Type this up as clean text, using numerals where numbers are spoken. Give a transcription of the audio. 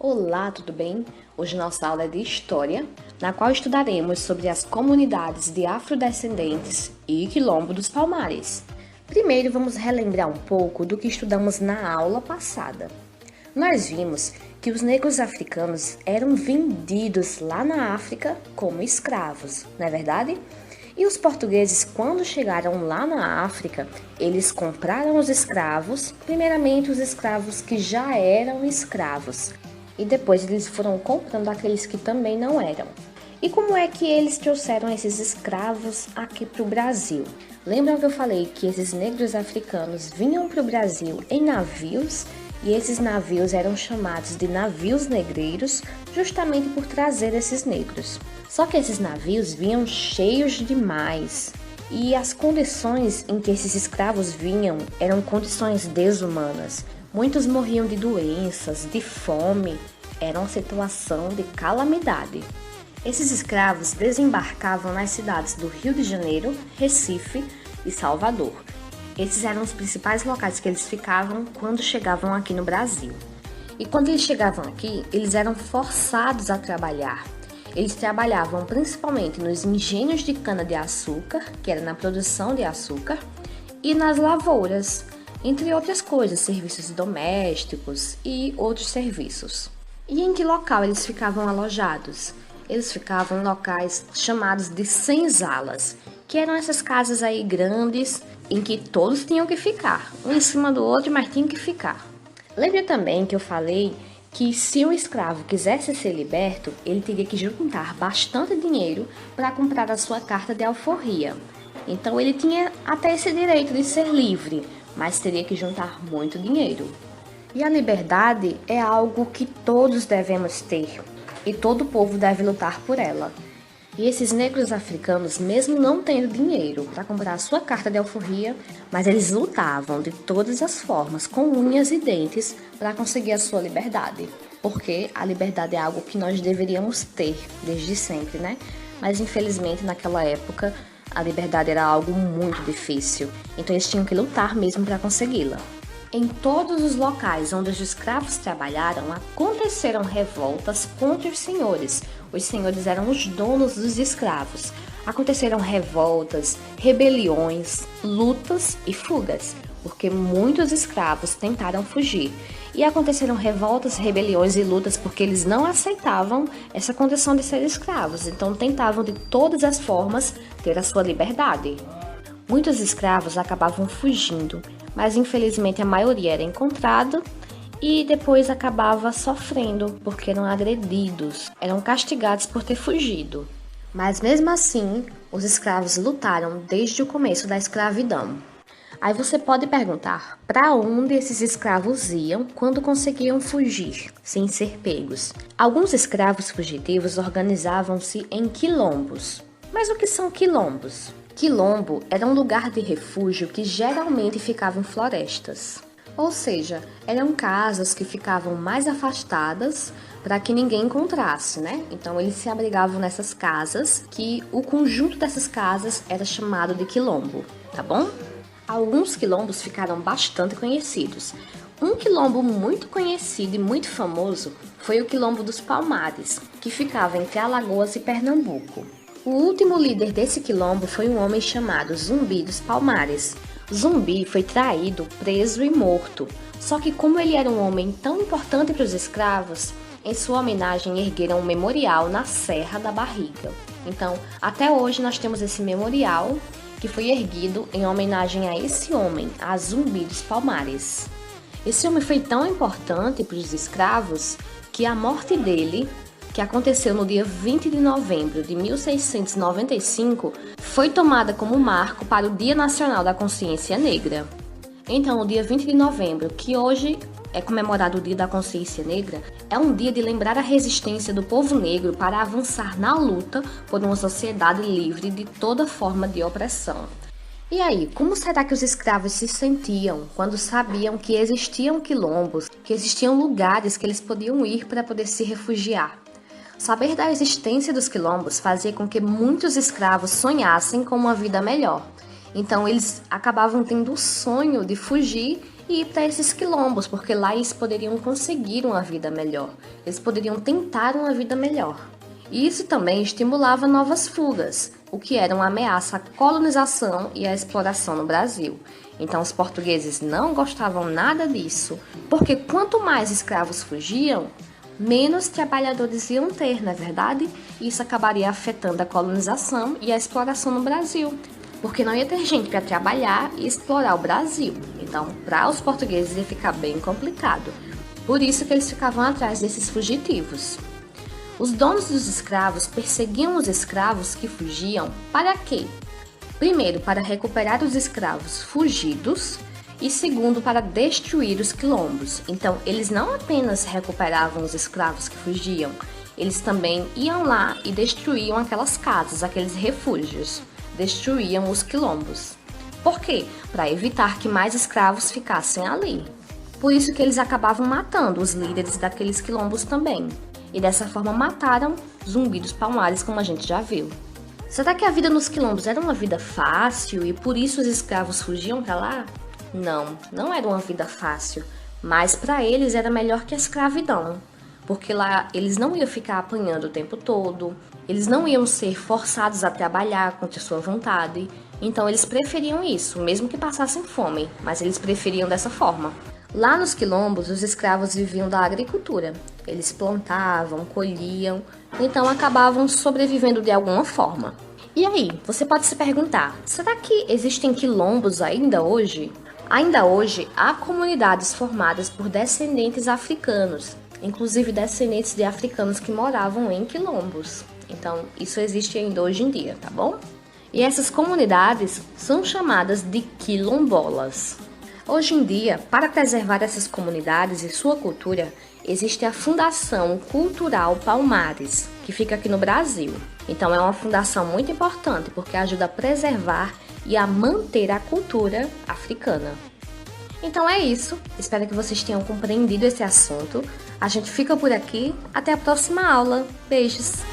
Olá, tudo bem? Hoje nossa aula é de História, na qual estudaremos sobre as comunidades de afrodescendentes e Quilombo dos Palmares. Primeiro, vamos relembrar um pouco do que estudamos na aula passada. Nós vimos que os negros africanos eram vendidos lá na África como escravos, não é verdade? E os portugueses, quando chegaram lá na África, eles compraram os escravos, primeiramente os escravos que já eram escravos, e depois eles foram comprando aqueles que também não eram. E como é que eles trouxeram esses escravos aqui para o Brasil? Lembram que eu falei que esses negros africanos vinham para o Brasil em navios? E esses navios eram chamados de navios negreiros justamente por trazer esses negros. Só que esses navios vinham cheios demais e as condições em que esses escravos vinham eram condições desumanas. Muitos morriam de doenças, de fome, era uma situação de calamidade. Esses escravos desembarcavam nas cidades do Rio de Janeiro, Recife e Salvador. Esses eram os principais locais que eles ficavam quando chegavam aqui no Brasil. E quando eles chegavam aqui, eles eram forçados a trabalhar. Eles trabalhavam principalmente nos engenhos de cana-de-açúcar, que era na produção de açúcar, e nas lavouras, entre outras coisas, serviços domésticos e outros serviços. E em que local eles ficavam alojados? Eles ficavam em locais chamados de senzalas, que eram essas casas aí grandes em que todos tinham que ficar, um em cima do outro, mas tinham que ficar. Lembra também que eu falei que se um escravo quisesse ser liberto, ele teria que juntar bastante dinheiro para comprar a sua carta de alforria. Então ele tinha até esse direito de ser livre, mas teria que juntar muito dinheiro. E a liberdade é algo que todos devemos ter, e todo povo deve lutar por ela. E esses negros africanos, mesmo não tendo dinheiro para comprar a sua carta de alforria, mas eles lutavam de todas as formas, com unhas e dentes, para conseguir a sua liberdade. Porque a liberdade é algo que nós deveríamos ter desde sempre, né? Mas infelizmente naquela época a liberdade era algo muito difícil, então eles tinham que lutar mesmo para consegui-la. Em todos os locais onde os escravos trabalharam, aconteceram revoltas contra os senhores. Os senhores eram os donos dos escravos. Aconteceram revoltas, rebeliões, lutas e fugas, porque muitos escravos tentaram fugir. E aconteceram revoltas, rebeliões e lutas porque eles não aceitavam essa condição de ser escravos, então tentavam de todas as formas ter a sua liberdade. Muitos escravos acabavam fugindo, mas infelizmente a maioria era encontrada e depois acabava sofrendo porque eram agredidos, eram castigados por ter fugido. Mas mesmo assim, os escravos lutaram desde o começo da escravidão. Aí você pode perguntar, para onde esses escravos iam quando conseguiam fugir, sem ser pegos? Alguns escravos fugitivos organizavam-se em quilombos. Mas o que são quilombos? Quilombo era um lugar de refúgio que geralmente ficava em florestas. Ou seja, eram casas que ficavam mais afastadas para que ninguém encontrasse, né? Então eles se abrigavam nessas casas, que o conjunto dessas casas era chamado de quilombo, tá bom? Alguns quilombos ficaram bastante conhecidos. Um quilombo muito conhecido e muito famoso foi o Quilombo dos Palmares, que ficava entre Alagoas e Pernambuco. O último líder desse quilombo foi um homem chamado Zumbi dos Palmares. Zumbi foi traído, preso e morto. Só que como ele era um homem tão importante para os escravos, em sua homenagem ergueram um memorial na Serra da Barriga. Então, até hoje nós temos esse memorial que foi erguido em homenagem a esse homem, a Zumbi dos Palmares. Esse homem foi tão importante para os escravos que a morte dele, que aconteceu no dia 20 de novembro de 1695, foi tomada como marco para o Dia Nacional da Consciência Negra. Então, o dia 20 de novembro, que hoje é comemorado o Dia da Consciência Negra, é um dia de lembrar a resistência do povo negro para avançar na luta por uma sociedade livre de toda forma de opressão. E aí, como será que os escravos se sentiam quando sabiam que existiam quilombos, que existiam lugares que eles podiam ir para poder se refugiar? Saber da existência dos quilombos fazia com que muitos escravos sonhassem com uma vida melhor. Então eles acabavam tendo o sonho de fugir e ir para esses quilombos, porque lá eles poderiam conseguir uma vida melhor, eles poderiam tentar uma vida melhor. E isso também estimulava novas fugas, o que era uma ameaça à colonização e à exploração no Brasil. Então os portugueses não gostavam nada disso, porque quanto mais escravos fugiam, menos trabalhadores iam ter, não é verdade? Isso acabaria afetando a colonização e a exploração no Brasil, porque não ia ter gente para trabalhar e explorar o Brasil. Então, para os portugueses ia ficar bem complicado. Por isso que eles ficavam atrás desses fugitivos. Os donos dos escravos perseguiam os escravos que fugiam para quê? Primeiro, para recuperar os escravos fugidos e segundo, para destruir os quilombos. Então, eles não apenas recuperavam os escravos que fugiam, eles também iam lá e destruíam aquelas casas, aqueles refúgios, destruíam os quilombos. Por quê? Para evitar que mais escravos ficassem ali. Por isso que eles acabavam matando os líderes daqueles quilombos também. E dessa forma mataram Zumbi dos Palmares, como a gente já viu. Será que a vida nos quilombos era uma vida fácil e por isso os escravos fugiam para lá? Não, não era uma vida fácil, mas para eles era melhor que a escravidão, porque lá eles não iam ficar apanhando o tempo todo, eles não iam ser forçados a trabalhar contra sua vontade, então eles preferiam isso, mesmo que passassem fome, mas eles preferiam dessa forma. Lá nos quilombos, os escravos viviam da agricultura. Eles plantavam, colhiam, então acabavam sobrevivendo de alguma forma. E aí, você pode se perguntar, será que existem quilombos ainda hoje? Ainda hoje, há comunidades formadas por descendentes africanos, inclusive descendentes de africanos que moravam em quilombos. Então, isso existe ainda hoje em dia, tá bom? E essas comunidades são chamadas de quilombolas. Hoje em dia, para preservar essas comunidades e sua cultura, existe a Fundação Cultural Palmares, que fica aqui no Brasil. Então é uma fundação muito importante porque ajuda a preservar e a manter a cultura africana. Então é isso, espero que vocês tenham compreendido esse assunto. A gente fica por aqui, até a próxima aula. Beijos!